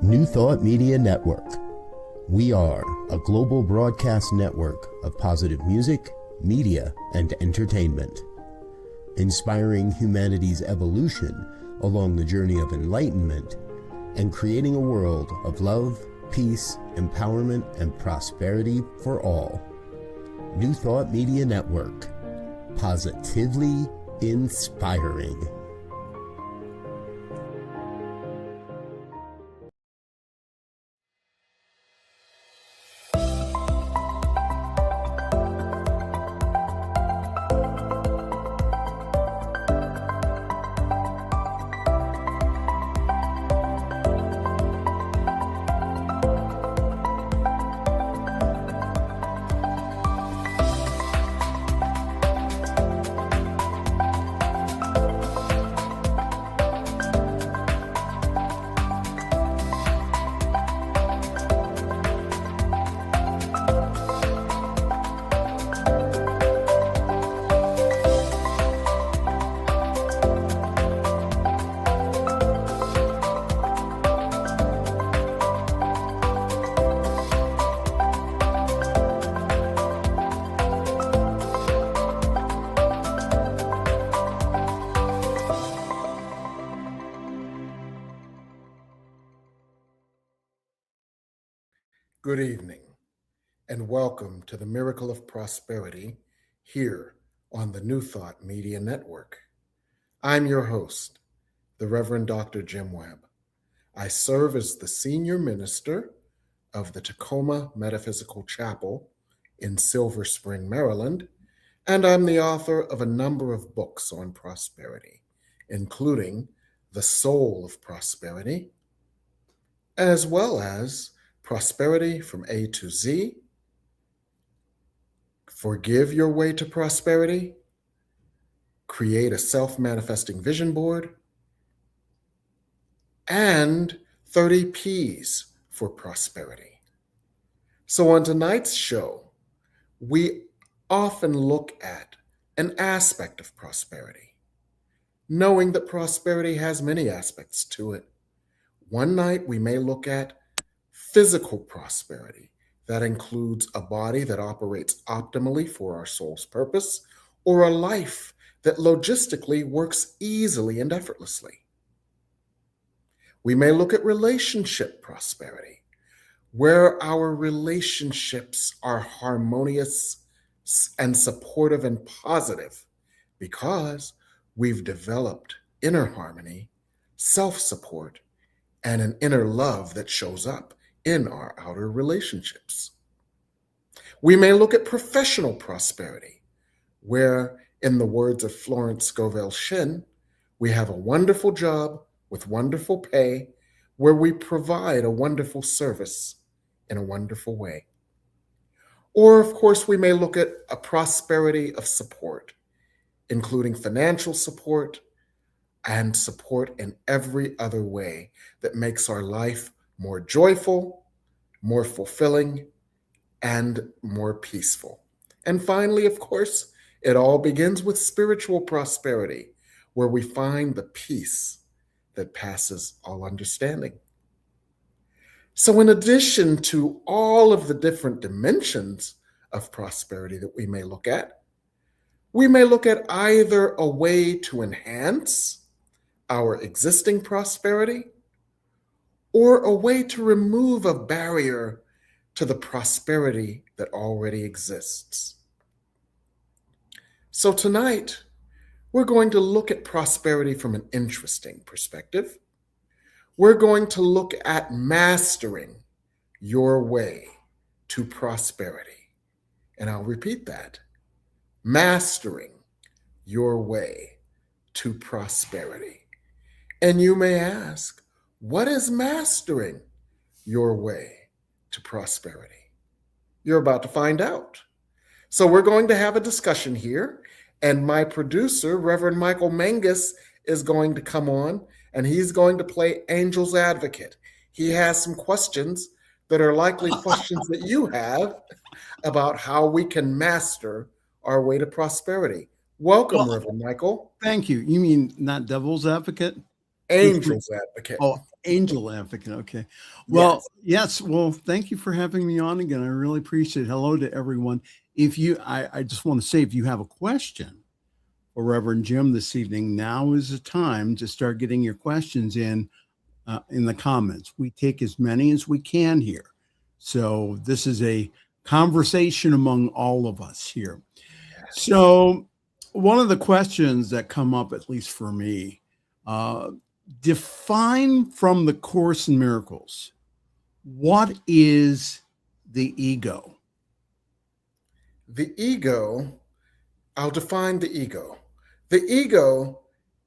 New Thought Media Network. We are a global broadcast network of positive music, media, and entertainment, inspiring humanity's evolution along the journey of enlightenment and creating a world of love, peace, empowerment, and prosperity for all. New Thought Media Network. Positively inspiring. Good evening, and welcome to the Miracle of Prosperity here on the New Thought Media Network. I'm your host, the Reverend Dr. Jim Webb. I serve as the Senior Minister of the Tacoma Metaphysical Chapel in Silver Spring, Maryland, and I'm the author of a number of books on prosperity, including The Soul of Prosperity, as well as Prosperity from A to Z, Forgive Your Way to Prosperity, Create a Self-Manifesting Vision Board, and 30 Ps for Prosperity. So on tonight's show, we often look at an aspect of prosperity, knowing that prosperity has many aspects to it. One night we may look at physical prosperity. That includes a body that operates optimally for our soul's purpose, or a life that logistically works easily and effortlessly. We may look at relationship prosperity, where our relationships are harmonious and supportive and positive because we've developed inner harmony, self-support, and an inner love that shows up in our outer relationships. We may look at professional prosperity, where, in the words of Florence Scovel Shinn, we have a wonderful job with wonderful pay, where we provide a wonderful service in a wonderful way. Or, of course, we may look at a prosperity of support, including financial support and support in every other way that makes our life more joyful, more fulfilling, and more peaceful. And finally, of course, it all begins with spiritual prosperity, where we find the peace that passes all understanding. So in addition to all of the different dimensions of prosperity that we may look at either a way to enhance our existing prosperity, or a way to remove a barrier to the prosperity that already exists. So tonight, we're going to look at prosperity from an interesting perspective. We're going to look at mastering your way to prosperity. And I'll repeat that. Mastering your way to prosperity. And you may ask, what is mastering your way to prosperity? You're about to find out. So we're going to have a discussion here, and my producer, Reverend Michael Mangus, is going to come on, and he's going to play Angel's Advocate. He has some questions that are likely questions that you have about how we can master our way to prosperity. Welcome, Reverend Michael. Thank you. You mean not devil's advocate? Angel's advocate. Oh, angel advocate. Okay. Well, Yes. yes. Well, thank you for having me on again. I really appreciate it. Hello to everyone. I just want to say, if you have a question for Reverend Jim this evening, now is the time to start getting your questions in the comments. We take as many as we can here. So this is a conversation among all of us here. So one of the questions that come up, at least for me, define from the Course in Miracles, what is the ego? The ego, I'll define the ego. The ego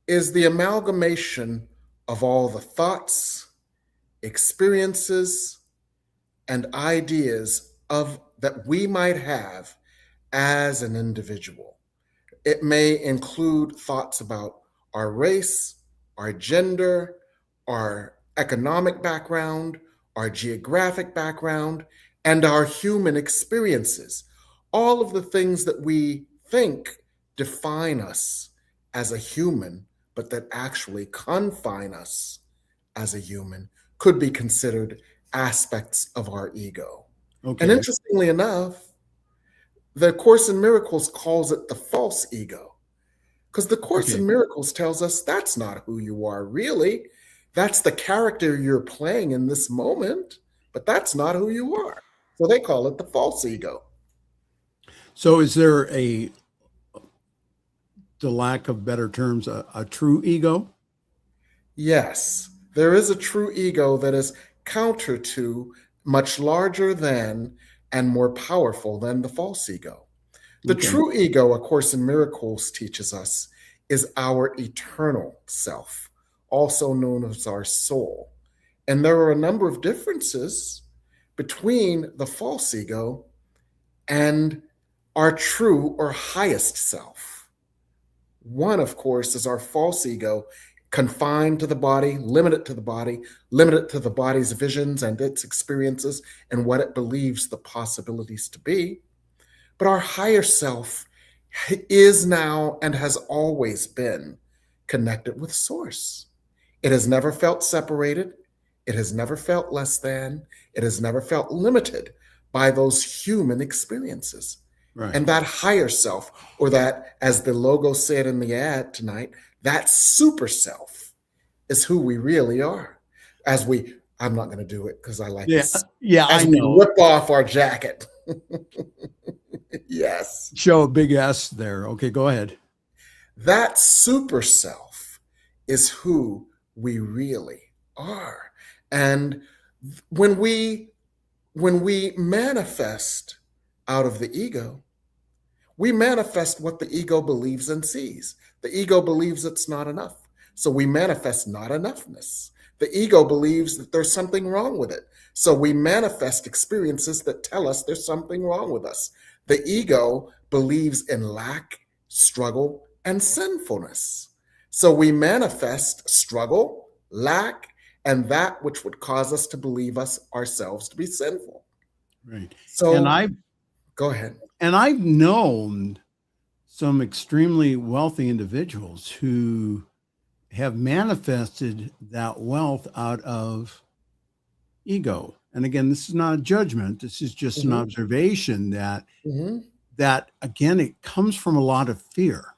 is the amalgamation of all the thoughts, experiences, and ideas that we might have as an individual. It may include thoughts about our race, our gender, our economic background, our geographic background, and our human experiences. All of the things that we think define us as a human, but that actually confine us as a human, could be considered aspects of our ego. Okay. And interestingly enough, the Course in Miracles calls it the false ego, because the Course in Miracles tells us that's not who you are really. That's the character you're playing in this moment, but that's not who you are. So they call it the false ego. So is there the lack of better terms, a true ego? Yes, there is a true ego that is counter to, much larger than, and more powerful than the false ego. The true ego, A Course in Miracles teaches us, is our eternal self, also known as our soul. And there are a number of differences between the false ego and our true or highest self. One, of course, is our false ego, confined to the body, limited to the body, limited to the body's visions and its experiences and what it believes the possibilities to be. But our higher self is now and has always been connected with Source. It has never felt separated. It has never felt less than. It has never felt limited by those human experiences. Right. And that higher self, or that, as the logo said in the ad tonight, that super self is who we really are. I'm not going to do it because I like this. Yeah, as I we know. rip off our jacket. Yes. Show a big S there. Okay, go ahead. That super self is who we really are. And when we manifest out of the ego, we manifest what the ego believes and sees. The ego believes it's not enough. So we manifest not enoughness. The ego believes that there's something wrong with it. So we manifest experiences that tell us there's something wrong with us. The ego believes in lack, struggle, and sinfulness. So we manifest struggle, lack, and that which would cause us to believe ourselves to be sinful. Right. So go ahead. And I've known some extremely wealthy individuals who have manifested that wealth out of ego. And again, this is not a judgment. This is just an observation that again, it comes from a lot of fear.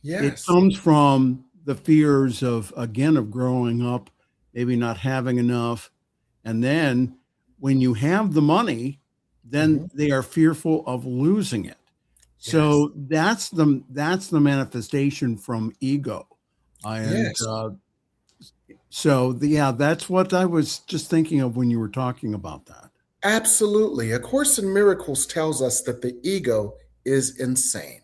Yes. It comes from the fears of growing up, maybe not having enough. And then when you have the money, then they are fearful of losing it. So that's the manifestation from ego. That's what I was just thinking of when you were talking about that. Absolutely. A Course in Miracles tells us that the ego is insane.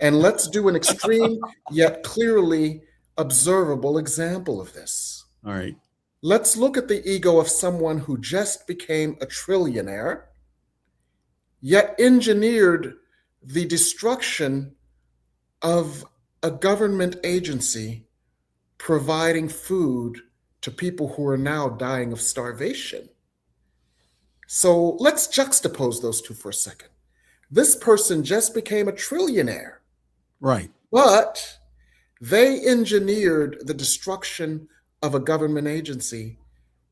And let's do an extreme yet clearly observable example of this. All right. Let's look at the ego of someone who just became a trillionaire, yet engineered the destruction of a government agency providing food to people who are now dying of starvation. So let's juxtapose those two for a second. This person just became a trillionaire. Right. But They engineered the destruction of a government agency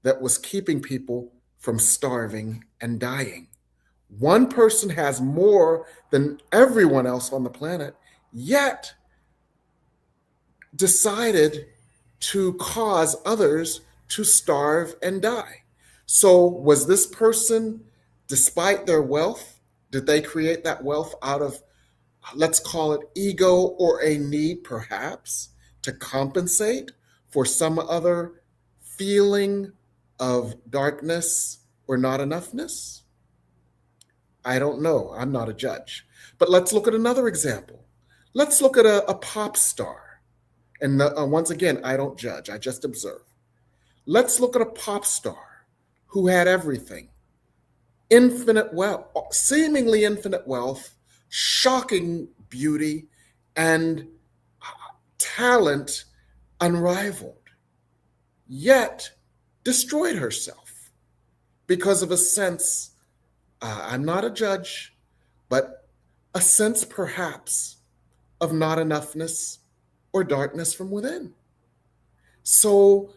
that was keeping people from starving and dying. One person has more than everyone else on the planet, yet decided to cause others to starve and die. So, was this person, despite their wealth, did they create that wealth out of, let's call it ego or a need perhaps to compensate for some other feeling of darkness or not enoughness? I don't know. I'm not a judge. But let's look at another example. Let's look at a pop star. And once again, I don't judge, I just observe. Let's look at a pop star who had everything: infinite wealth, seemingly infinite wealth, shocking beauty, and talent unrivaled, yet destroyed herself because of a sense, I'm not a judge, but a sense perhaps of not enoughness or darkness from within. So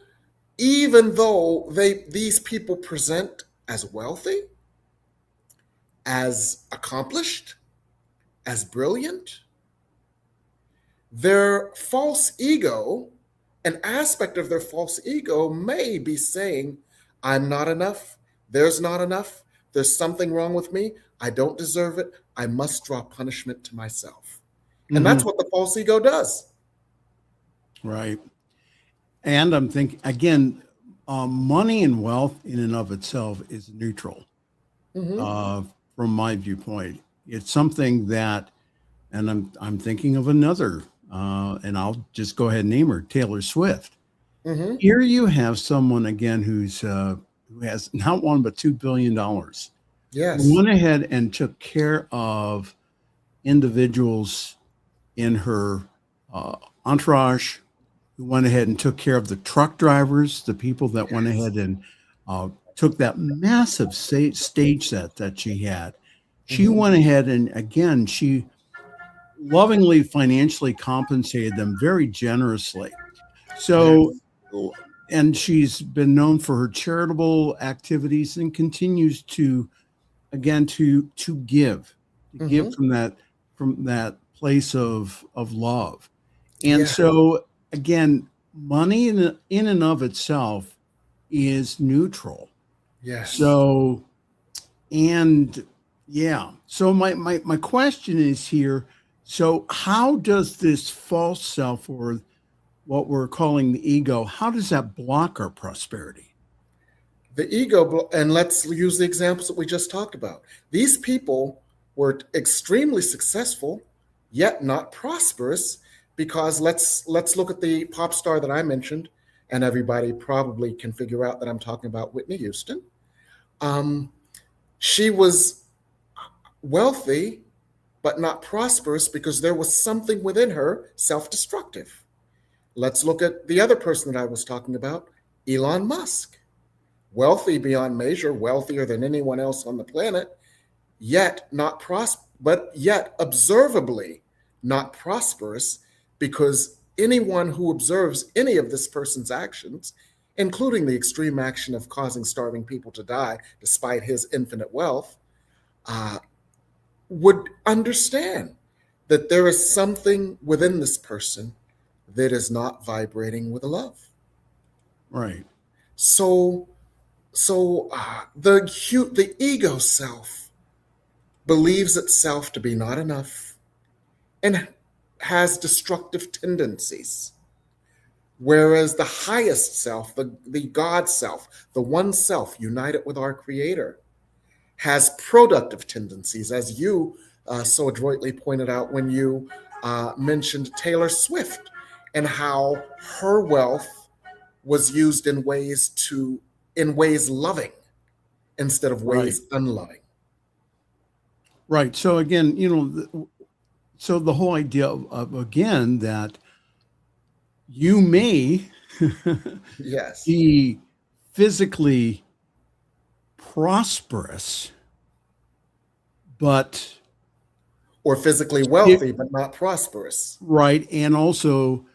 even though these people present as wealthy, as accomplished, as brilliant, their false ego, an aspect of their false ego may be saying, I'm not enough, there's not enough, there's something wrong with me, I don't deserve it, I must draw punishment to myself. And that's what the false ego does. Right. And I'm thinking, again, money and wealth in and of itself is neutral from my viewpoint. It's something that, and I'm thinking of another, and I'll just go ahead and name her, Taylor Swift. Here you have someone, again, who has not $1 but $2 billion. Yes. Who went ahead and took care of individuals in her entourage, who went ahead and took care of the truck drivers, the people that went ahead and took that massive stage set that she had. She went ahead and, again, she lovingly financially compensated them very generously. So, and she's been known for her charitable activities and continues to, again, to give from that place of love. And so, again, money in and of itself is neutral. Yes. So, and yeah. So my question is here. So how does this false self, or what we're calling the ego, how does that block our prosperity? The ego, and let's use the examples that we just talked about. These people were extremely successful, yet not prosperous, because let's look at the pop star that I mentioned, and everybody probably can figure out that I'm talking about Whitney Houston. She was wealthy, but not prosperous because there was something within her self-destructive. Let's look at the other person that I was talking about, Elon Musk. Wealthy beyond measure, wealthier than anyone else on the planet, yet not but yet observably not prosperous, because anyone who observes any of this person's actions, including the extreme action of causing starving people to die despite his infinite wealth, would understand that there is something within this person that is not vibrating with love. Right. So the ego self believes itself to be not enough and has destructive tendencies. Whereas the highest self, the God self, the one self united with our Creator, has productive tendencies, as you so adroitly pointed out when you mentioned Taylor Swift and how her wealth was used in ways loving instead of ways unloving. Right. So again, so the whole idea of again, that you may Yes. be physically prosperous, or physically wealthy but not prosperous. Right. And also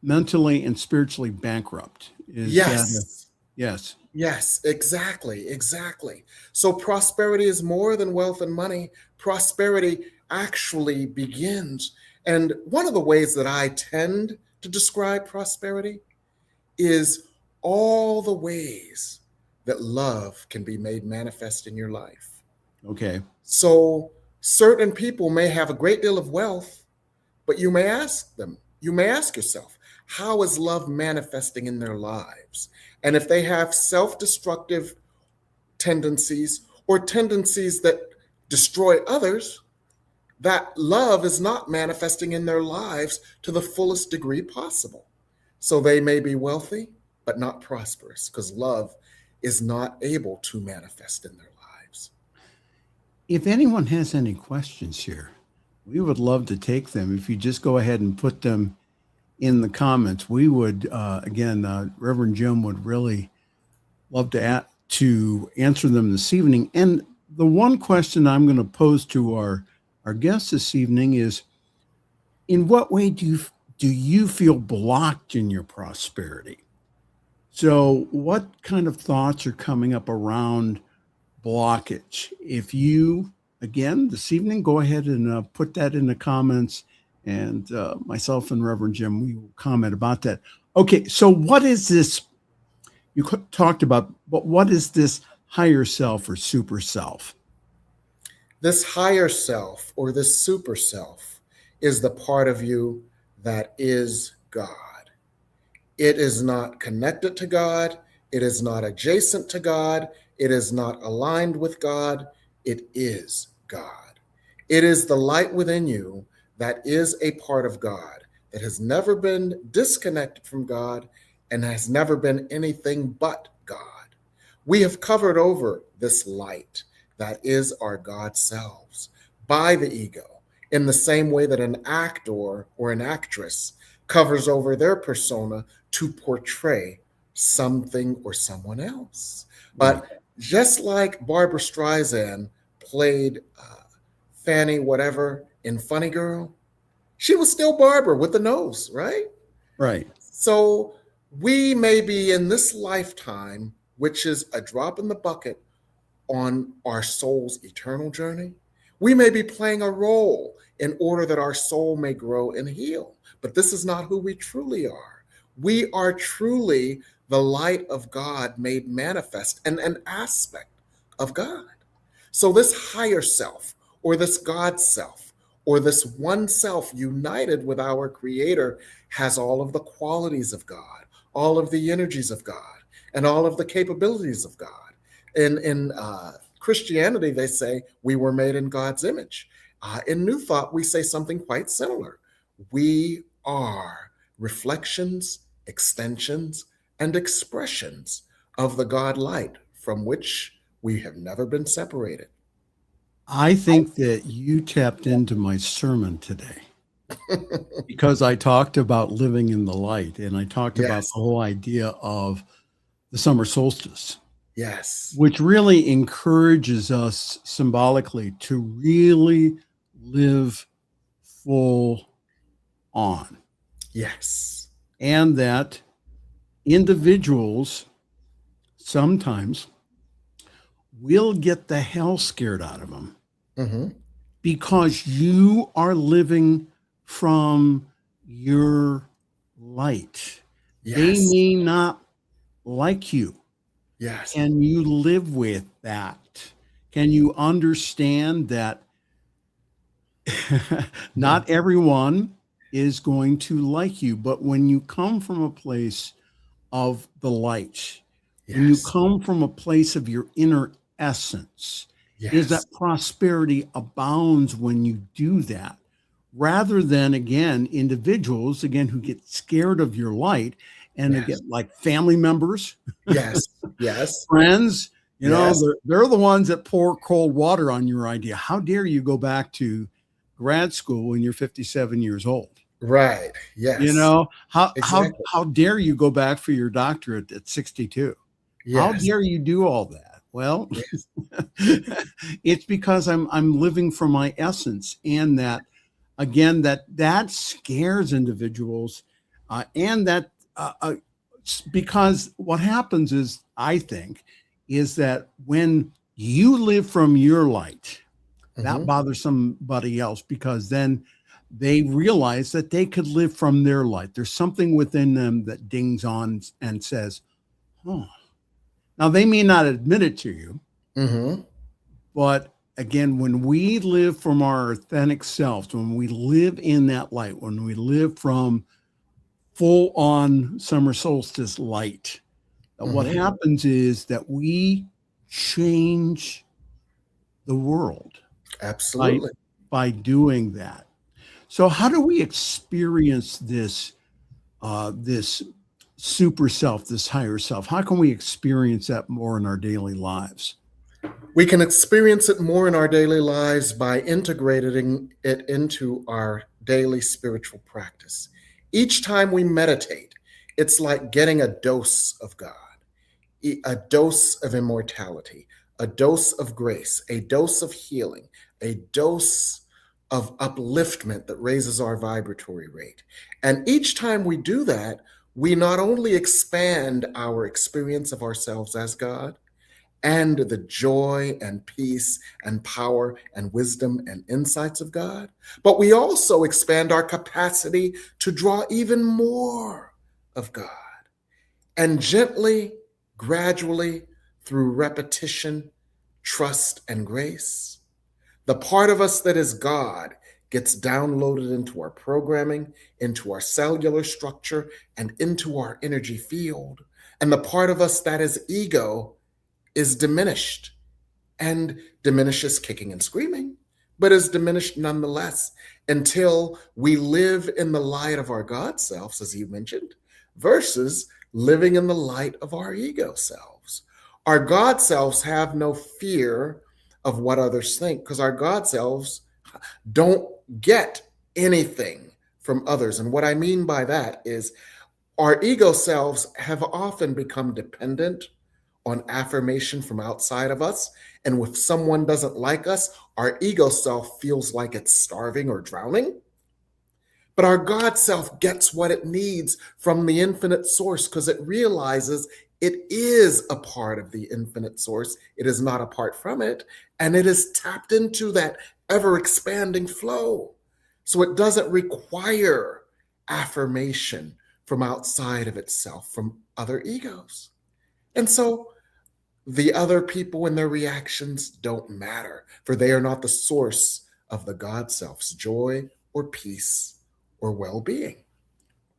mentally and spiritually bankrupt. Is that Yes. yes? Yes, exactly, exactly. So prosperity is more than wealth and money. Prosperity actually begins. And one of the ways that I tend to describe prosperity is all the ways that love can be made manifest in your life. Okay. So certain people may have a great deal of wealth, but you may ask yourself, how is love manifesting in their lives? And if they have self destructive tendencies or tendencies that destroy others, that love is not manifesting in their lives to the fullest degree possible. So they may be wealthy, but not prosperous because love is not able to manifest in their lives. If anyone has any questions here, we would love to take them. If you just go ahead and put them in the comments, we would, Reverend Jim would really love to answer them this evening. And the one question I'm going to pose to our guest this evening is, in what way do you feel blocked in your prosperity? So what kind of thoughts are coming up around blockage? If you, again, this evening, go ahead and put that in the comments, and myself and Reverend Jim, we will comment about that. Okay, so what is this? You talked about, but what is this higher self or super self? This higher self or this super self is the part of you that is God. It is not connected to God. It is not adjacent to God. It is not aligned with God. It is God. It is the light within you that is a part of God, that has never been disconnected from God and has never been anything but God. We have covered over this light that is our God selves by the ego, in the same way that an actor or an actress covers over their persona to portray something or someone else. But just like Barbara Streisand played Fanny whatever in Funny Girl, she was still Barbara with the nose, right? Right. So we may be in this lifetime, which is a drop in the bucket on our soul's eternal journey. We may be playing a role in order that our soul may grow and heal, but this is not who we truly are. We are truly the light of God made manifest and an aspect of God. So this higher self or this God self or this one self united with our Creator has all of the qualities of God, all of the energies of God, and all of the capabilities of God. In Christianity, they say we were made in God's image. In New Thought, we say something quite similar. We are reflections, extensions, and expressions of the God light from which we have never been separated. I think that you tapped into my sermon today because I talked about living in the light, and I talked about Yes. the whole idea of the summer solstice, Yes. which really encourages us symbolically to really live full on. Yes. And that individuals sometimes will get the hell scared out of them Mm-hmm. because you are living from your light. They Yes. may not like you. Yes. Can you live with that? Can you understand that not everyone is going to like you, but when you come from a place of the light, when you Yes. come from a place of your inner essence, is that Yes. prosperity abounds when you do that, rather than, again, individuals, again, who get scared of your light and they Yes. get like family members, Yes. Yes. friends, Yes. they're the ones that pour cold water on your idea. How dare you go back to grad school when you're 57 years old? Right. Yes. How Exactly. how dare you go back for your doctorate at 62? How Yes. dare you do all that? Well, Yes. it's because I'm living from my essence, and that again that scares individuals And that because what happens is, I think, is that when you live from your light, that bothers somebody else, because then they realize that they could live from their light. There's something within them that dings on and says, oh, now they may not admit it to you, but again, when we live from our authentic selves, when we live in that light, when we live from full on summer solstice light, what happens is that we change the world. Absolutely. By doing that. So how do we experience this this super self, this higher self? How can we experience that more in our daily lives? We can experience it more in our daily lives by integrating it into our daily spiritual practice. Each time we meditate, it's like getting a dose of God, a dose of immortality, a dose of grace, a dose of healing, a dose of upliftment that raises our vibratory rate. And each time we do that, we not only expand our experience of ourselves as God and the joy and peace and power and wisdom and insights of God, but we also expand our capacity to draw even more of God. And gently, gradually, through repetition, trust, and grace, the part of us that is God gets downloaded into our programming, into our cellular structure, and into our energy field. And the part of us that is ego is diminished, and diminishes kicking and screaming, but is diminished nonetheless until we live in the light of our God selves, as you mentioned, versus living in the light of our ego selves. Our God selves have no fear of what others think, because our God selves don't get anything from others. And what I mean by that is our ego selves have often become dependent on affirmation from outside of us. And if someone doesn't like us, our ego self feels like it's starving or drowning. But our God self gets what it needs from the infinite source, because it realizes it is a part of the infinite source. It is not apart from it. And it is tapped into that ever expanding flow. So it doesn't require affirmation from outside of itself, from other egos. And so the other people and their reactions don't matter, for they are not the source of the God self's joy or peace or well-being.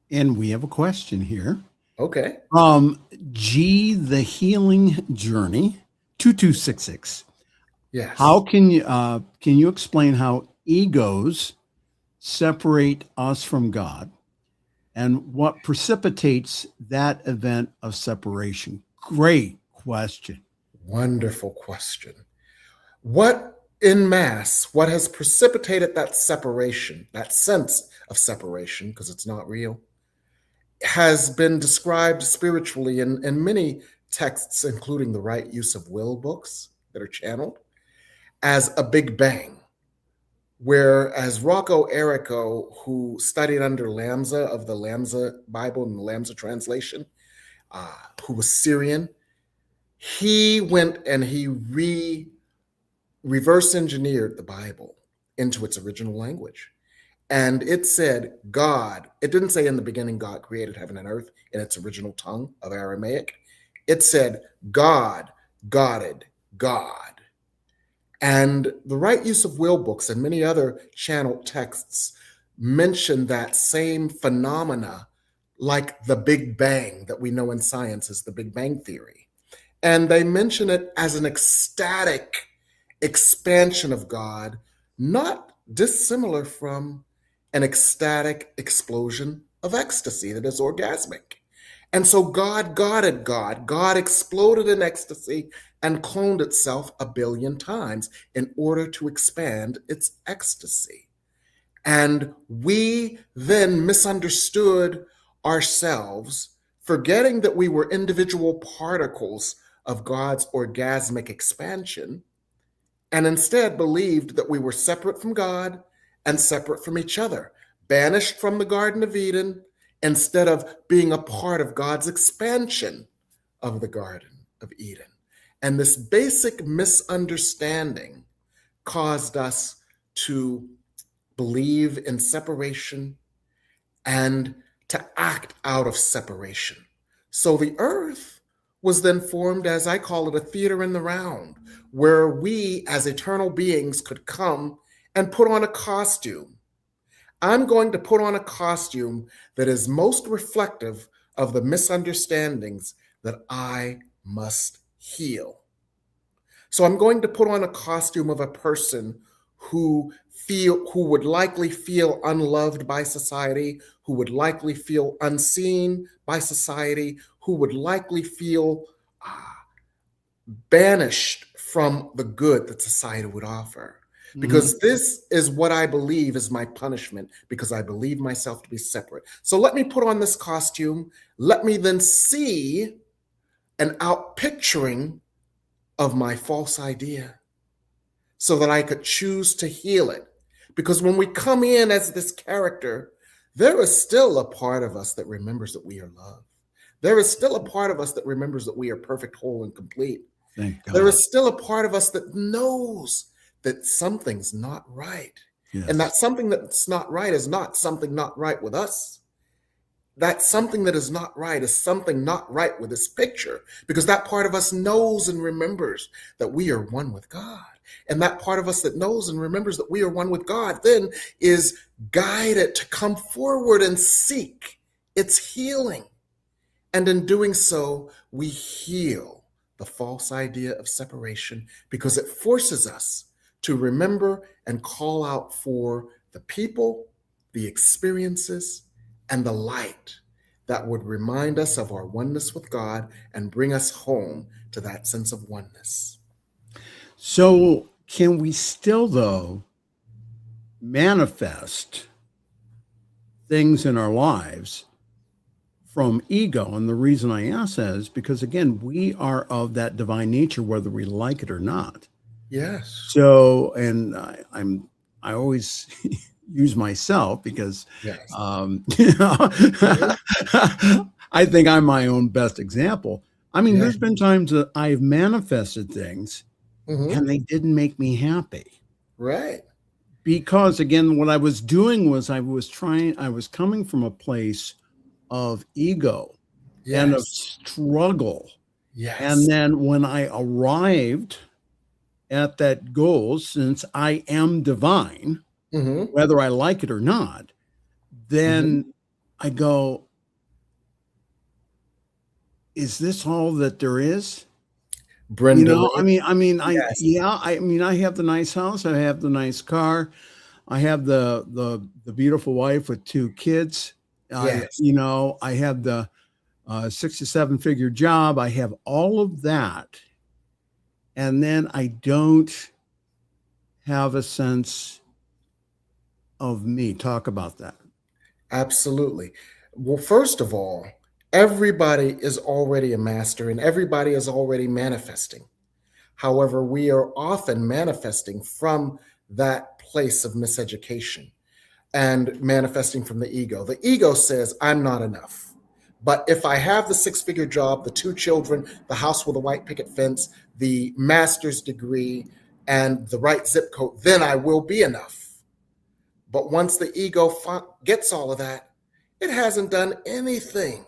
And we have a question here. Okay. G, the healing journey, 2266. Yes. How can you explain how egos separate us from God, and what precipitates that event of separation? Great question. Wonderful question. What has precipitated that separation, that sense of separation, because it's not real, has been described spiritually in many texts, including the Right Use of Will books that are channeled, as a Big Bang. Whereas Rocco Errico, who studied under Lamsa of the Lamsa Bible and the Lamsa translation, who was Syrian, he went and he reverse engineered the Bible into its original language. And it said God, it didn't say in the beginning God created heaven and earth in its original tongue of Aramaic. It said God, Godded, God. And the Right Use of Will books and many other channeled texts mention that same phenomena, like the Big Bang that we know in science as the Big Bang Theory. And they mention it as an ecstatic expansion of God, not dissimilar from an ecstatic explosion of ecstasy that is orgasmic. And so God godded God. God exploded in ecstasy and cloned itself 1 billion times in order to expand its ecstasy. And we then misunderstood ourselves, forgetting that we were individual particles of God's orgasmic expansion, and instead believed that we were separate from God and separate from each other, banished from the Garden of Eden instead of being a part of God's expansion of the Garden of Eden. And this basic misunderstanding caused us to believe in separation and to act out of separation. So the earth was then formed, as I call it, a theater in the round, where we as eternal beings could come and put on a costume. I'm going to put on a costume that is most reflective of the misunderstandings that I must heal. So I'm going to put on a costume of a person who would likely feel unloved by society, who would likely feel unseen by society, who would likely feel banished from the good that society would offer. Because this is what I believe is my punishment, because I believe myself to be separate. So let me put on this costume. Let me then see an outpicturing of my false idea so that I could choose to heal it. Because when we come in as this character, there is still a part of us that remembers that we are loved. There is still a part of us that remembers that we are perfect, whole, and complete. Thank God. There is still a part of us that knows that something's not right. Yes. And that something that's not right is not something not right with us. That something that is not right is something not right with this picture, because that part of us knows and remembers that we are one with God. And that part of us that knows and remembers that we are one with God then is guided to come forward and seek its healing. And in doing so, we heal the false idea of separation, because it forces us to remember and call out for the people, the experiences, and the light that would remind us of our oneness with God and bring us home to that sense of oneness. So can we still, though, manifest things in our lives from ego? And the reason I ask that is because, again, we are of that divine nature, whether we like it or not. Yes. So, and I always use myself because, Yes. I think I'm my own best example. I mean, Yeah. there's been times that I've manifested things and they didn't make me happy. Right. Because, again, what I was doing was I was coming from a place of ego and of struggle. Yes. And then when I arrived at that goal, since I am divine, whether I like it or not, then I go, is this all that there is? Brenda, I have the nice house, I have the nice car, I have the beautiful wife with 2 kids. Yes. I have the 6 to 7 figure job. I have all of that. And then I don't have a sense of me. Talk about that. Absolutely. Well, first of all, everybody is already a master and everybody is already manifesting. However, we are often manifesting from that place of miseducation and manifesting from the ego. The ego says, I'm not enough. But if I have the 6-figure job, the 2 children, the house with a white picket fence, the master's degree, and the right zip code, then I will be enough. But once the ego gets all of that, it hasn't done anything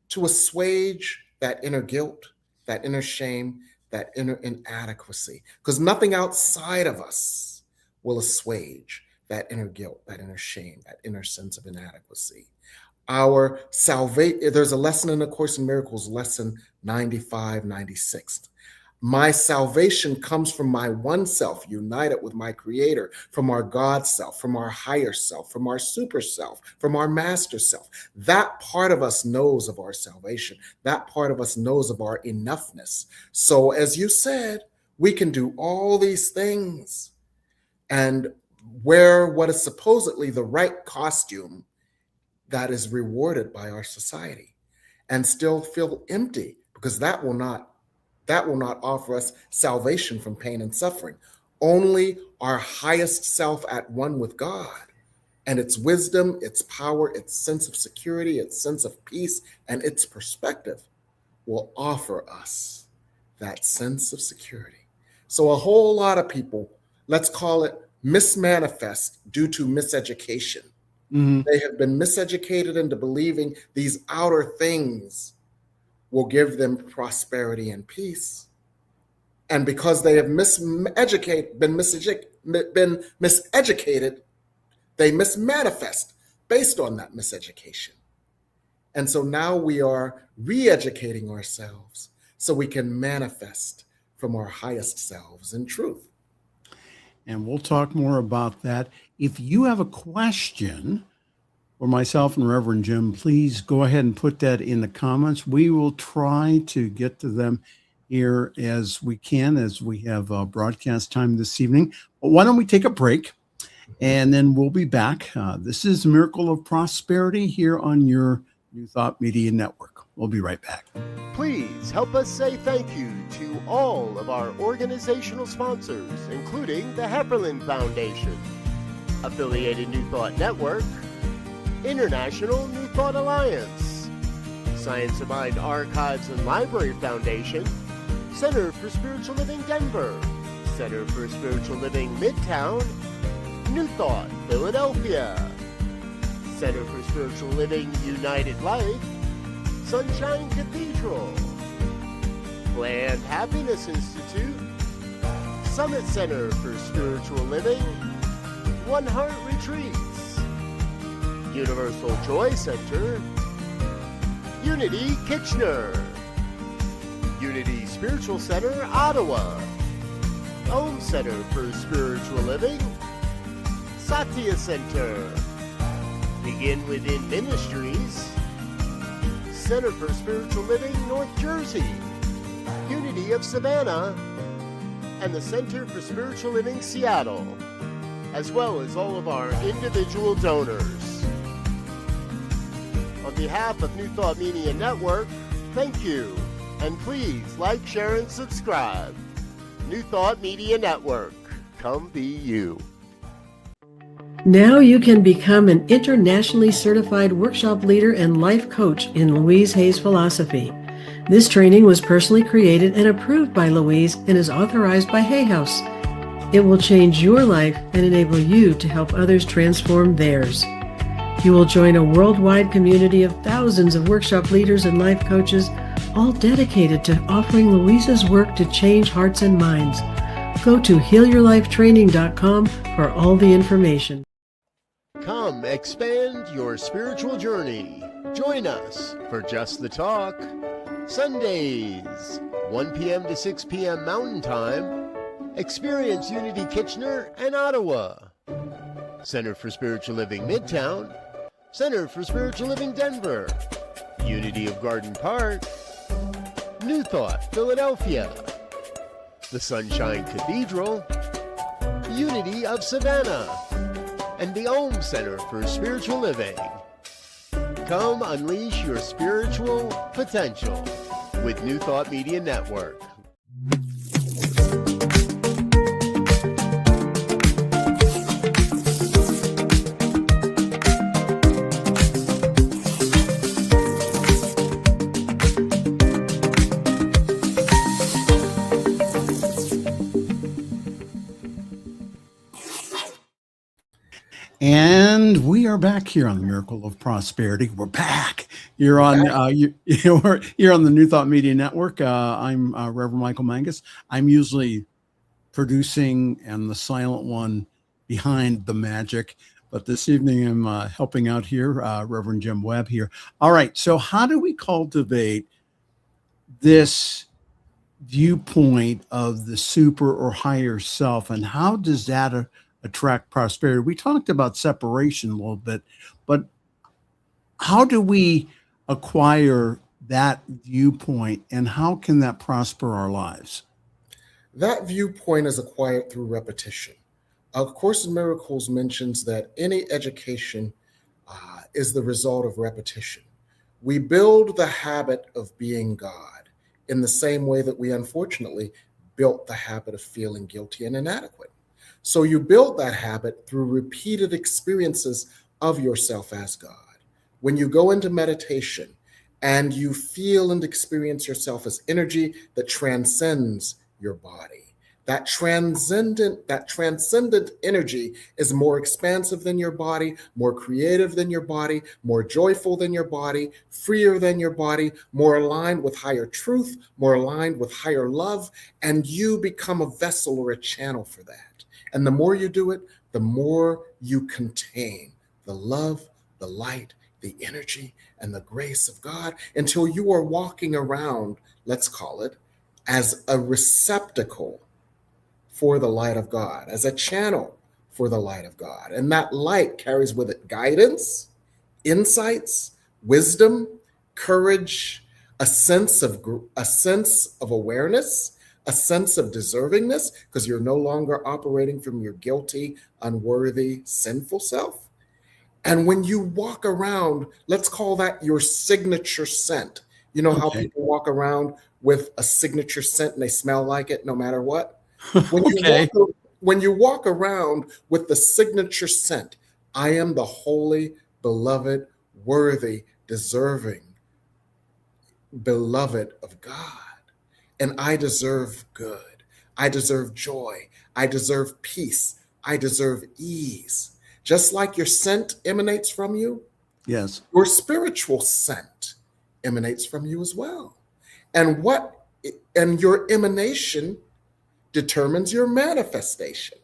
to assuage that inner guilt, that inner shame, that inner inadequacy, because nothing outside of us will assuage that inner guilt, that inner shame, that inner sense of inadequacy. Our salvation, there's a lesson in A Course in Miracles, lesson 95, 96. My salvation comes from my one self, united with my creator, from our God self, from our higher self, from our super self, from our master self. That part of us knows of our salvation. That part of us knows of our enoughness. So as you said, we can do all these things and wear what is supposedly the right costume that is rewarded by our society and still feel empty, because that will not offer us salvation from pain and suffering. Only our highest self at one with God And its wisdom, its power, its sense of security, its sense of peace, and its perspective will offer us that sense of security. So a whole lot of people, let's call it mismanifest due to miseducation. They have been miseducated into believing these outer things will give them prosperity and peace. And because they have been miseducated, they mismanifest based on that miseducation. And so now we are re-educating ourselves so we can manifest from our highest selves in truth. And we'll talk more about that. If you have a question for myself and Reverend Jim, please go ahead and put that in the comments. We will try to get to them here as we can, as we have broadcast time this evening. But why don't we take a break, and then we'll be back. This is Miracle of Prosperity here on your New Thought Media Network. We'll be right back. Please help us say thank you to all of our organizational sponsors, including the Hepperlin Foundation, Affiliated New Thought Network, International New Thought Alliance, Science of Mind Archives and Library Foundation, Center for Spiritual Living Denver, Center for Spiritual Living Midtown, New Thought Philadelphia, Center for Spiritual Living United Life, Sunshine Cathedral, Planned Happiness Institute, Summit Center for Spiritual Living, One Heart Retreats, Universal Joy Center, Unity Kitchener, Unity Spiritual Center Ottawa, Home Center for Spiritual Living, Satya Center, Begin Within Ministries, Center for Spiritual Living North Jersey, Unity of Savannah, and the Center for Spiritual Living Seattle, as well as all of our individual donors. On behalf of New Thought Media Network, thank you, and please like, share, and subscribe. New Thought Media Network, come be you. Now you can become an internationally certified workshop leader and life coach in Louise Hay's philosophy. This training was personally created and approved by Louise and is authorized by Hay House. It will change your life and enable you to help others transform theirs. You will join a worldwide community of thousands of workshop leaders and life coaches, all dedicated to offering Louise's work to change hearts and minds. Go to healyourlifetraining.com for all the information. Come expand your spiritual journey. Join us for Just the Talk, Sundays, 1 p.m. to 6 p.m. Mountain Time. Experience Unity Kitchener and Ottawa. Center for Spiritual Living Midtown, Center for Spiritual Living Denver, Unity of Garden Park, New Thought Philadelphia, the Sunshine Cathedral, Unity of Savannah, and the Om Center for Spiritual Living. Come unleash your spiritual potential with New Thought Media Network. And we are back here on the Miracle of Prosperity. We're back. You're on you're on the New Thought Media Network. I'm Reverend Michael Mangus. I'm usually producing and the silent one behind the magic, but this evening I'm helping out here, Reverend Jim Webb here. All right. So how do we cultivate this viewpoint of the super or higher self, and how does that attract prosperity? We talked about separation a little bit, but how do we acquire that viewpoint, and how can that prosper our lives? That viewpoint is acquired through repetition. A Course in Miracles mentions that any education is the result of repetition. We build the habit of being God in the same way that we unfortunately built the habit of feeling guilty and inadequate. So you build that habit through repeated experiences of yourself as God. When you go into meditation and you feel and experience yourself as energy that transcends your body, that transcendent energy is more expansive than your body, more creative than your body, more joyful than your body, freer than your body, more aligned with higher truth, more aligned with higher love, and you become a vessel or a channel for that. And the more you do it, the more you contain the love, the light, the energy, and the grace of God until you are walking around, let's call it, as a receptacle for the light of God, as a channel for the light of God. And that light carries with it guidance, insights, wisdom, courage, a sense of awareness, a sense of deservingness, because you're no longer operating from your guilty, unworthy, sinful self. And when you walk around, let's call that your signature scent. You know how people walk around with a signature scent and they smell like it no matter what? When you walk around with the signature scent, I am the holy, beloved, worthy, deserving, beloved of God. And I deserve good. I deserve joy. I deserve peace. I deserve ease. Just like your scent emanates from you, yes, your spiritual scent emanates from you as well. And your emanation determines your manifestation.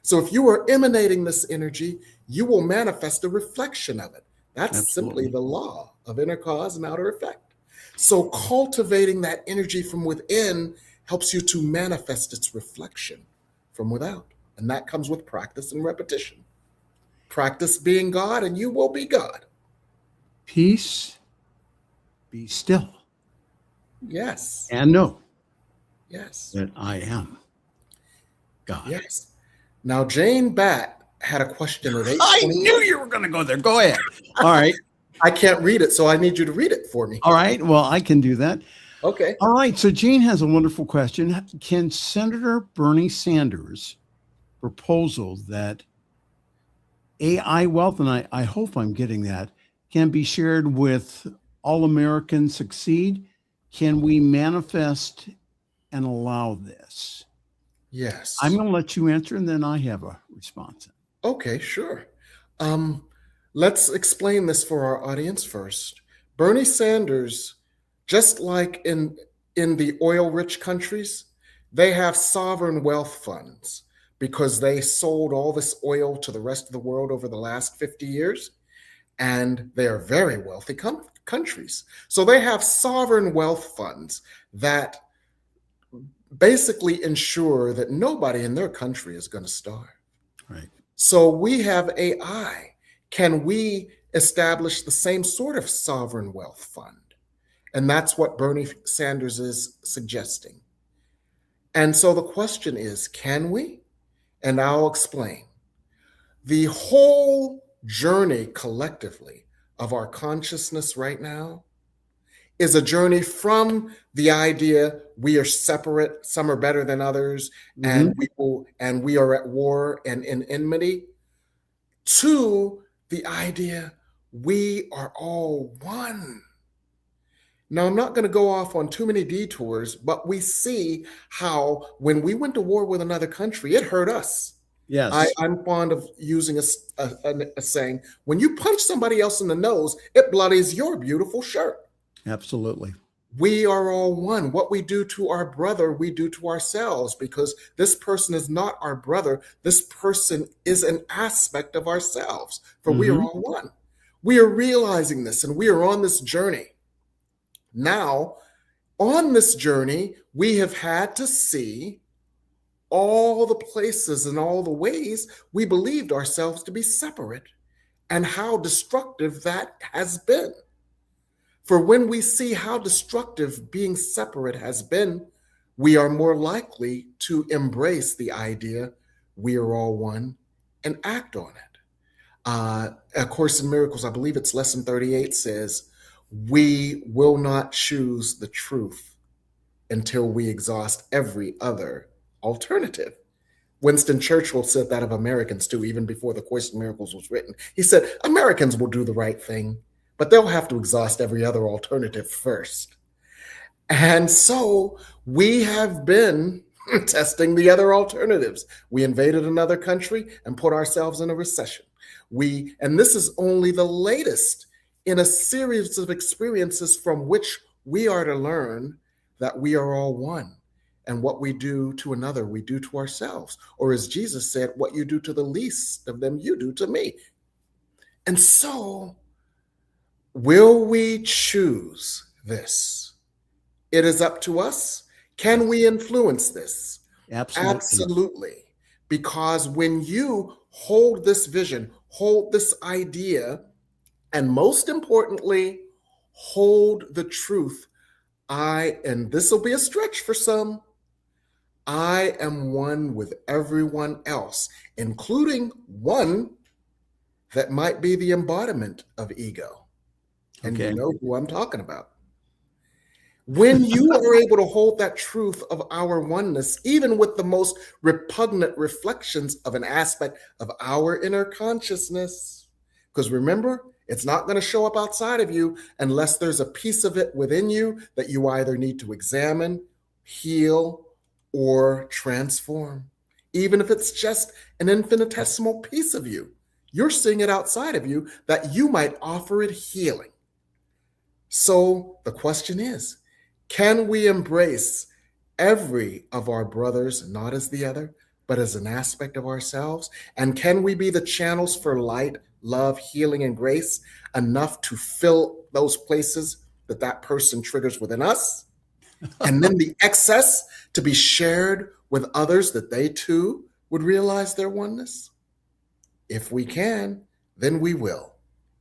So if you are emanating this energy, you will manifest a reflection of it. That's simply the law of inner cause and outer effect. So cultivating that energy from within helps you to manifest its reflection from without. And that comes with practice and repetition. Practice being God and you will be God. Peace, be still. Yes. And know Yes. that I am God. Yes. Now, Jane Batt had a question at 8:20. I knew you were going to go there. Go ahead. All right. I can't read it, so I need you to read it for me. All right. Well, I can do that. Okay. All right. So Jane has a wonderful question. Can Senator Bernie Sanders' proposal that AI wealth, and I hope I'm getting that, can be shared with all Americans succeed? Can we manifest and allow this? Yes. I'm going to let you answer, and then I have a response. Okay, sure. Let's explain this for our audience first. Bernie Sanders, just like in the oil-rich countries, they have sovereign wealth funds because they sold all this oil to the rest of the world over the last 50 years, and they are very wealthy countries. So they have sovereign wealth funds that basically ensure that nobody in their country is going to starve. Right. So we have AI. Can we establish the same sort of sovereign wealth fund? And that's what Bernie Sanders is suggesting. And so the question is, can we? And I'll explain. The whole journey collectively of our consciousness right now is a journey from the idea we are separate, some are better than others, and we are at war and in enmity, to the idea we are all one. Now, I'm not going to go off on too many detours, but we see how when we went to war with another country, it hurt us. Yes. I'm fond of using a saying, when you punch somebody else in the nose, it bloodies your beautiful shirt. Absolutely. We are all one. What we do to our brother, we do to ourselves, because this person is not our brother. This person is an aspect of ourselves, for we are all one. We are realizing this, and we are on this journey. Now, on this journey, we have had to see all the places and all the ways we believed ourselves to be separate and how destructive that has been. For when we see how destructive being separate has been, we are more likely to embrace the idea we are all one and act on it. A Course in Miracles, I believe it's lesson 38, says, we will not choose the truth until we exhaust every other alternative. Winston Churchill said that of Americans too, even before the Course in Miracles was written. He said, Americans will do the right thing, but they'll have to exhaust every other alternative first. And so we have been testing the other alternatives. We invaded another country and put ourselves in a recession. And this is only the latest in a series of experiences from which we are to learn that we are all one. And what we do to another, we do to ourselves. Or as Jesus said, what you do to the least of them, you do to me. And so, will we choose this? It is up to us. Can we influence this? Absolutely. Absolutely. Because when you hold this vision, hold this idea, and most importantly, hold the truth, and this will be a stretch for some, I am one with everyone else, including one that might be the embodiment of ego. And You know who I'm talking about. When you are able to hold that truth of our oneness, even with the most repugnant reflections of an aspect of our inner consciousness, because remember, it's not going to show up outside of you unless there's a piece of it within you that you either need to examine, heal, or transform. Even if it's just an infinitesimal piece of you, you're seeing it outside of you that you might offer it healing. So the question is, can we embrace every of our brothers, not as the other, but as an aspect of ourselves? And can we be the channels for light, love, healing, and grace enough to fill those places that person triggers within us? And then the excess to be shared with others that they too would realize their oneness? If we can, then we will.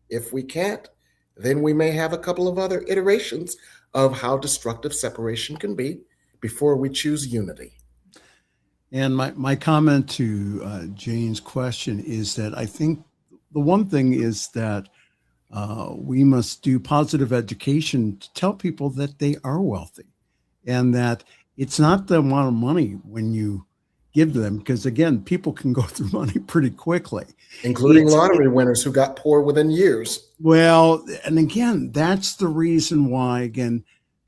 If we can't, then we may have a couple of other iterations of how destructive separation can be before we choose unity. And my comment to Jane's question is that I think the one thing is that we must do positive education to tell people that they are wealthy and that it's not the amount of money when you give them, because again, people can go through money pretty quickly. Including lottery winners who got poor within years. Well, and again, that's the reason why, again,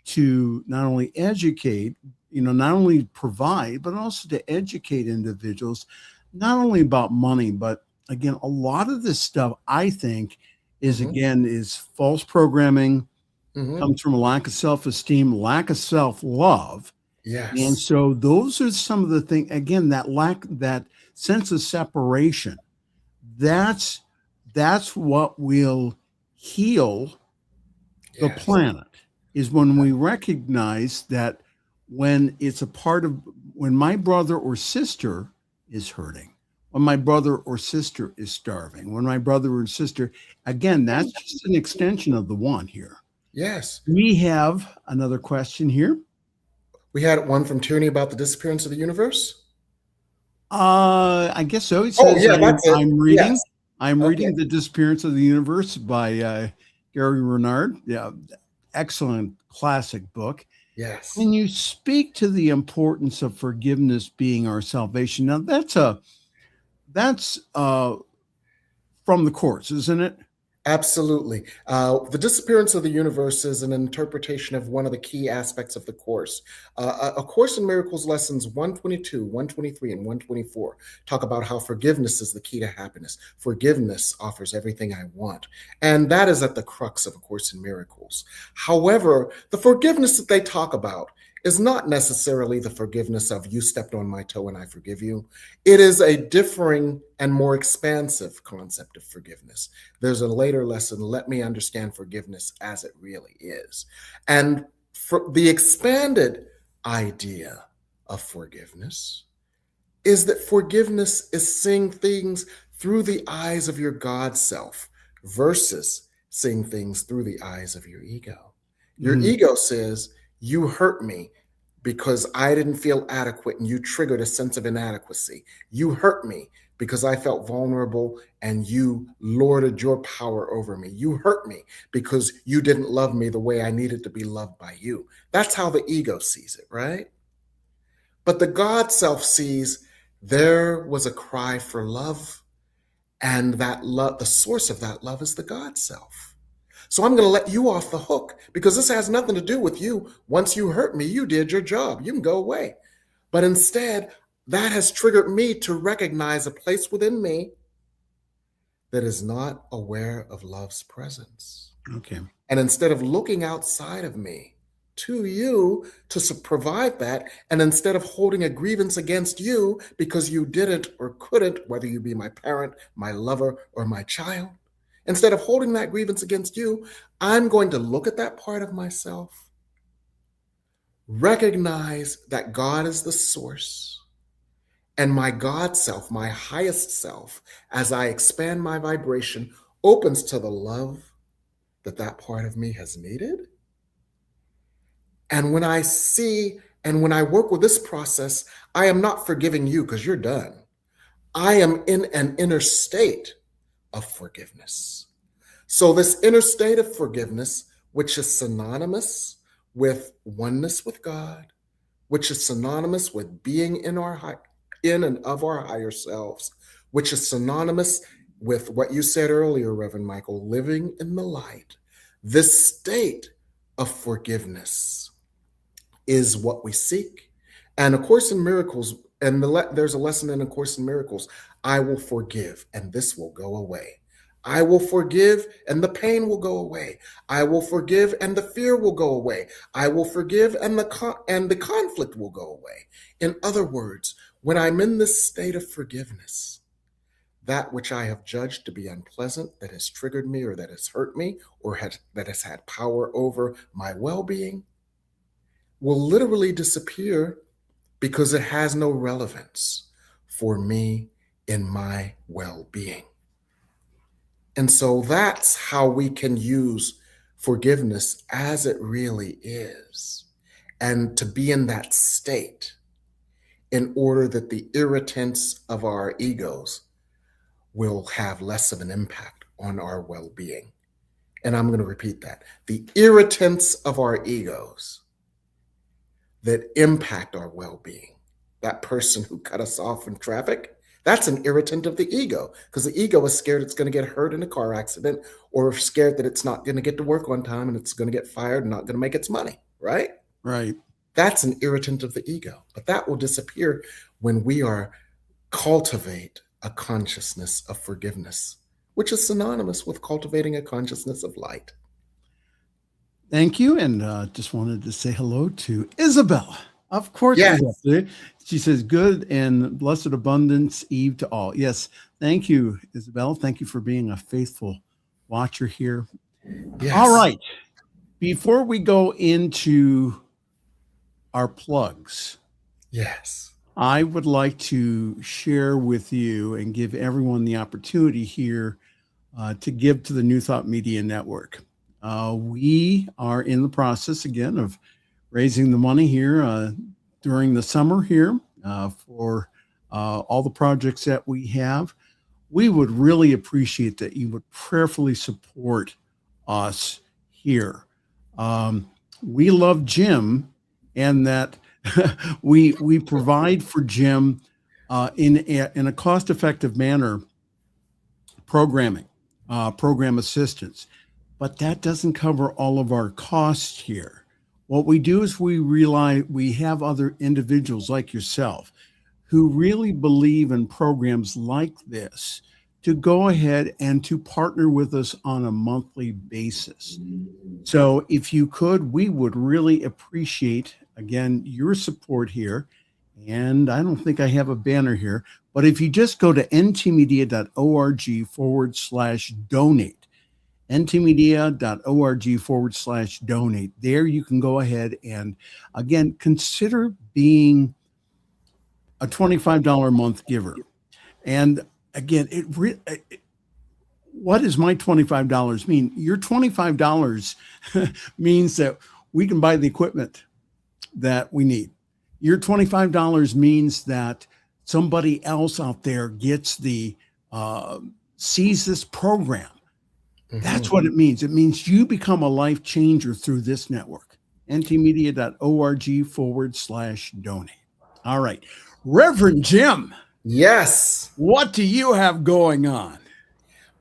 to not only educate, not only provide, but also to educate individuals, not only about money, but again, a lot of this stuff, I think, is again, is false programming, comes from a lack of self-esteem, lack of self-love. Yes. And so those are some of the things, again, that sense of separation, that's what will heal the planet, is when we recognize that when it's a part of, when my brother or sister is hurting, when my brother or sister is starving, when my brother or sister, again, that's just an extension of the one here. Yes. We have another question here. We had one from Tierney about the disappearance of the universe. I guess so. It says, I'm reading. Yes. I'm reading The Disappearance of the Universe by Gary Renard. Yeah, excellent classic book. Yes. Can you speak to the importance of forgiveness being our salvation? Now that's from the Course, isn't it? Absolutely. The disappearance of the universe is an interpretation of one of the key aspects of the Course. A Course in Miracles lessons 122, 123, and 124 talk about how forgiveness is the key to happiness. Forgiveness offers everything I want. And that is at the crux of A Course in Miracles. However, the forgiveness that they talk about is not necessarily the forgiveness of you stepped on my toe and I forgive you. It is a differing and more expansive concept of forgiveness. There's a later lesson, let me understand forgiveness as it really is. And for the expanded idea of forgiveness is that forgiveness is seeing things through the eyes of your God self versus seeing things through the eyes of your ego. Your ego says, you hurt me because I didn't feel adequate and you triggered a sense of inadequacy. You hurt me because I felt vulnerable and you lorded your power over me. You hurt me because you didn't love me the way I needed to be loved by you. That's how the ego sees it, right? But the God self sees there was a cry for love, and that love, the source of that love is the God self. So I'm going to let you off the hook because this has nothing to do with you. Once you hurt me, you did your job. You can go away. But instead, that has triggered me to recognize a place within me that is not aware of love's presence. Okay. And instead of looking outside of me to you to provide that, and instead of holding a grievance against you because you didn't or couldn't, whether you be my parent, my lover, or my child, instead of holding that grievance against you, I'm going to look at that part of myself, recognize that God is the source, and my God self, my highest self, as I expand my vibration, opens to the love that that part of me has needed. And when I see and when I work with this process, I am not forgiving you because you're done. I am in an inner state of forgiveness. So this inner state of forgiveness, which is synonymous with oneness with God, which is synonymous with being in and of our higher selves, which is synonymous with what you said earlier, Reverend Michael, living in the light. This state of forgiveness is what we seek. And A Course in Miracles, and there's a lesson in A Course in Miracles, I will forgive and this will go away. I will forgive and the pain will go away. I will forgive and the fear will go away. I will forgive and the conflict will go away. In other words, when I'm in this state of forgiveness, that which I have judged to be unpleasant, that has triggered me or that has hurt me or that has had power over my well-being, will literally disappear because it has no relevance for me in my well-being. And so that's how we can use forgiveness as it really is, and to be in that state in order that the irritants of our egos will have less of an impact on our well-being. And I'm going to repeat that. The irritants of our egos that impact our well-being, that person who cut us off in traffic, that's an irritant of the ego, because the ego is scared it's going to get hurt in a car accident, or scared that it's not going to get to work on time and it's going to get fired and not going to make its money, right? Right. That's an irritant of the ego. But that will disappear when we cultivate a consciousness of forgiveness, which is synonymous with cultivating a consciousness of light. Thank you. And just wanted to say hello to Isabel. Of course. Yes. She says, good and blessed abundance, Eve to all. Yes. Thank you, Isabel. Thank you for being a faithful watcher here. Yes. All right. Before we go into our plugs, yes, I would like to share with you and give everyone the opportunity here to give to the New Thought Media Network. We are in the process again of raising the money here during the summer here for all the projects that we have. We would really appreciate that you would prayerfully support us here. We love Jim, and that we provide for Jim in a cost-effective manner program assistance, but that doesn't cover all of our costs here. What we do is we have other individuals like yourself who really believe in programs like this to go ahead and to partner with us on a monthly basis. So if you could, we would really appreciate, again, your support here. And I don't think I have a banner here, but if you just go to ntmedia.org/donate, ntmedia.org/donate, there you can go ahead and, again, consider being a $25 a month giver. And again, what does my $25 mean? Your $25 means that we can buy the equipment that we need. Your $25 means that somebody else out there gets sees this program. Mm-hmm. That's what it means. It means you become a life changer through this network. ntmedia.org/donate. All right. Reverend Jim, Yes. What do you have going on?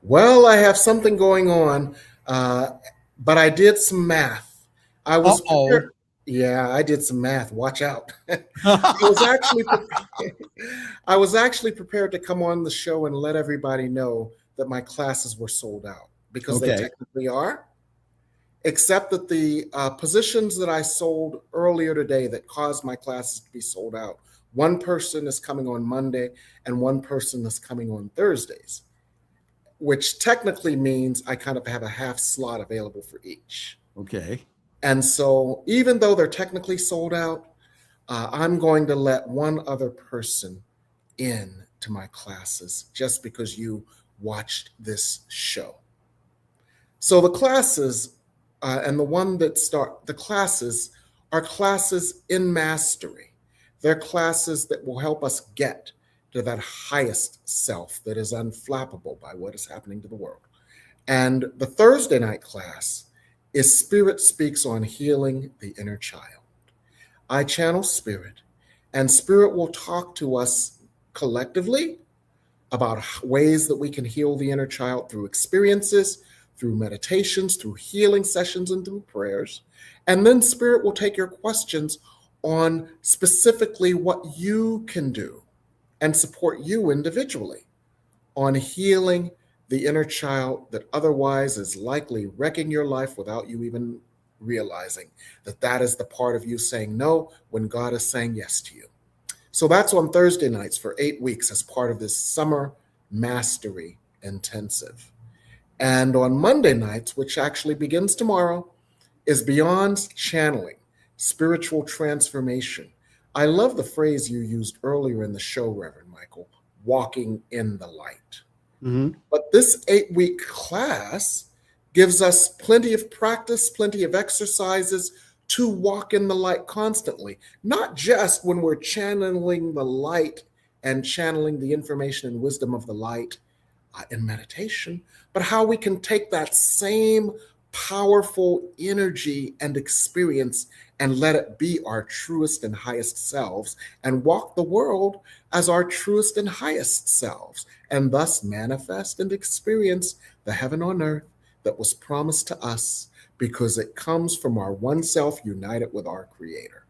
Well, I have something going on, but I did some math. I was Uh-oh. prepared. Yeah, I did some math. Watch out. I was actually I was actually prepared to come on the show and let everybody know that my classes were sold out because they Okay. technically are, except that the positions that I sold earlier today that caused my classes to be sold out, one person is coming on Monday and one person is coming on Thursdays, which technically means I kind of have a half slot available for each. Okay. And so even though they're technically sold out, I'm going to let one other person in to my classes just because you watched this show. So the classes and the one that start the classes are classes in mastery. They're classes that will help us get to that highest self that is unflappable by what is happening to the world. And the Thursday night class is Spirit Speaks on Healing the Inner Child. I channel Spirit, and Spirit will talk to us collectively about ways that we can heal the inner child through experiences, through meditations, through healing sessions, and through prayers. And then Spirit will take your questions on specifically what you can do and support you individually on healing the inner child that otherwise is likely wrecking your life without you even realizing that that is the part of you saying no when God is saying yes to you. So that's on Thursday nights for 8 weeks as part of this summer mastery intensive. And on Monday nights, which actually begins tomorrow, is Beyond Channeling, Spiritual Transformation. I love the phrase you used earlier in the show, Reverend Michael, walking in the light. Mm-hmm. But this 8-week class gives us plenty of practice, plenty of exercises to walk in the light constantly, not just when we're channeling the light and channeling the information and wisdom of the light in meditation, but how we can take that same powerful energy and experience and let it be our truest and highest selves and walk the world as our truest and highest selves and thus manifest and experience the heaven on earth that was promised to us because it comes from our one self united with our Creator.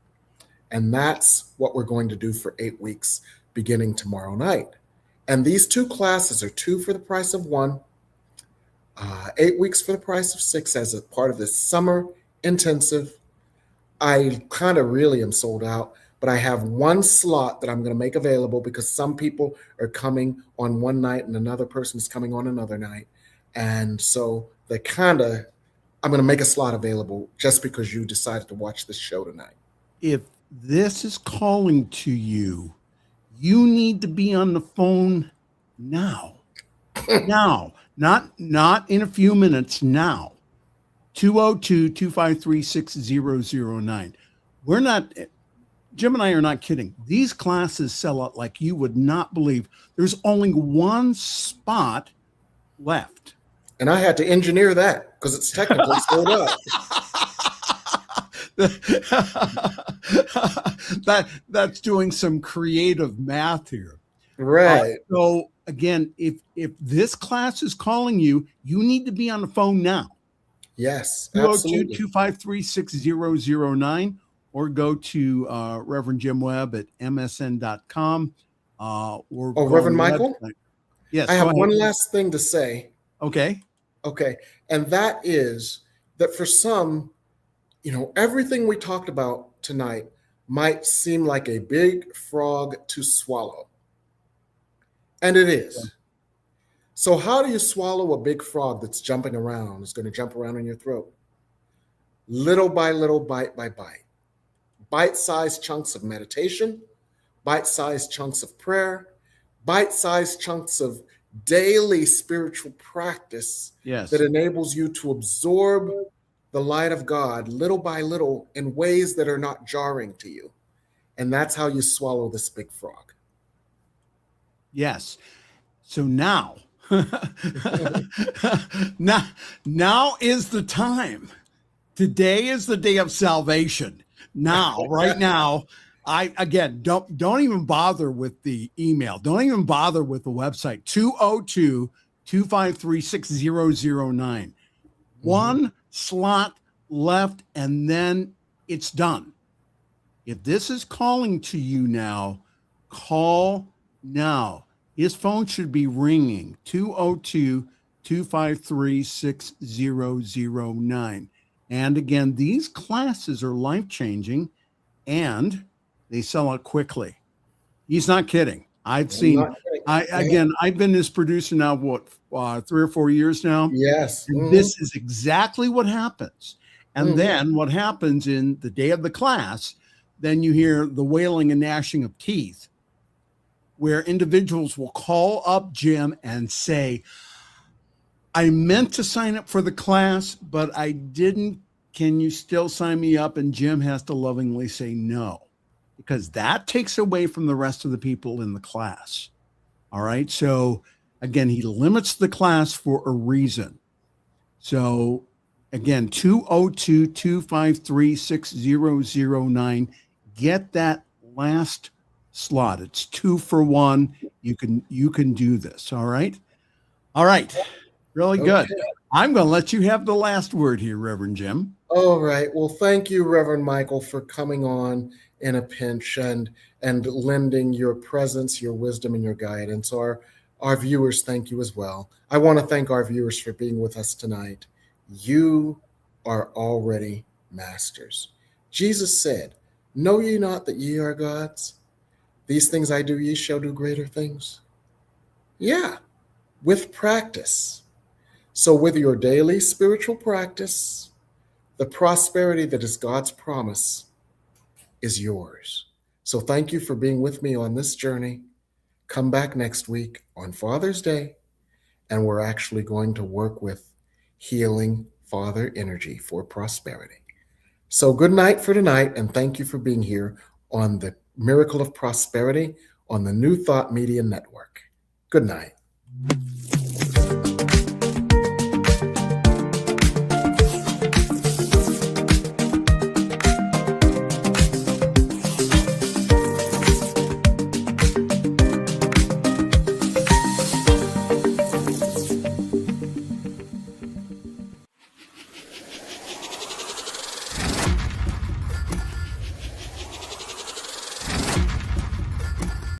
And that's what we're going to do for 8 weeks beginning tomorrow night. And these 2 classes are 2 for the price of 1, 8 weeks for the price of 6 as a part of this summer intensive. I kind of really am sold out, but I have 1 slot that I'm going to make available because some people are coming on one night and another person is coming on another night. And so I'm going to make a slot available just because you decided to watch this show tonight. If this is calling to you, you need to be on the phone now. Now, not in a few minutes, now. 202-253-6009. We're not, Jim and I are not kidding. These classes sell out like you would not believe. There's only 1 spot left. And I had to engineer that because it's technically sold out. That's doing some creative math here. Right. So again, if this class is calling you, you need to be on the phone now. Yes, absolutely. 202-253-6009 or go to Reverend Jim Webb at msn.com. Reverend Michael? Website. Yes. I have one last thing to say. Okay. And that is that for some, everything we talked about tonight might seem like a big frog to swallow. And it is. Yeah. So how do you swallow a big frog that's jumping around? It's going to jump around in your throat. Little by little, bite by bite. Bite-sized chunks of meditation, bite-sized chunks of prayer, bite-sized chunks of daily spiritual practice that enables you to absorb the light of God little by little in ways that are not jarring to you. And that's how you swallow this big frog. Yes. So now, now is the time. Today is the day of salvation. Now, right now, Again, don't even bother with the email. Don't even bother with the website. 202-253-6009. One slot left, and then it's done. If this is calling to you now, call now. His phone should be ringing. 202-253-6009. And again, these classes are life-changing, and they sell out quickly. He's not kidding. I've been his producer now, 3 or 4 years now? Yes. And this is exactly what happens. And then what happens in the day of the class, then you hear the wailing and gnashing of teeth, where individuals will call up Jim and say, I meant to sign up for the class, but I didn't. Can you still sign me up? And Jim has to lovingly say no, because that takes away from the rest of the people in the class. All right. So again, he limits the class for a reason. So again, 202-253-6009. Get that last slot. It's 2 for 1. You can do this. All right. Really good. Okay. I'm going to let you have the last word here, Reverend Jim. All right. Well, thank you, Reverend Michael, for coming on in a pinch and lending your presence, your wisdom, and your guidance. Our viewers thank you as well. I want to thank our viewers for being with us tonight. You are already masters. Jesus said, know ye not that ye are gods? These things I do, ye shall do greater things. Yeah, with practice. So with your daily spiritual practice, the prosperity that is God's promise is yours. So thank you for being with me on this journey. Come back next week on Father's Day, and we're actually going to work with healing Father energy for prosperity. So good night for tonight, and thank you for being here on the Miracle of Prosperity on the New Thought Media Network. Good night.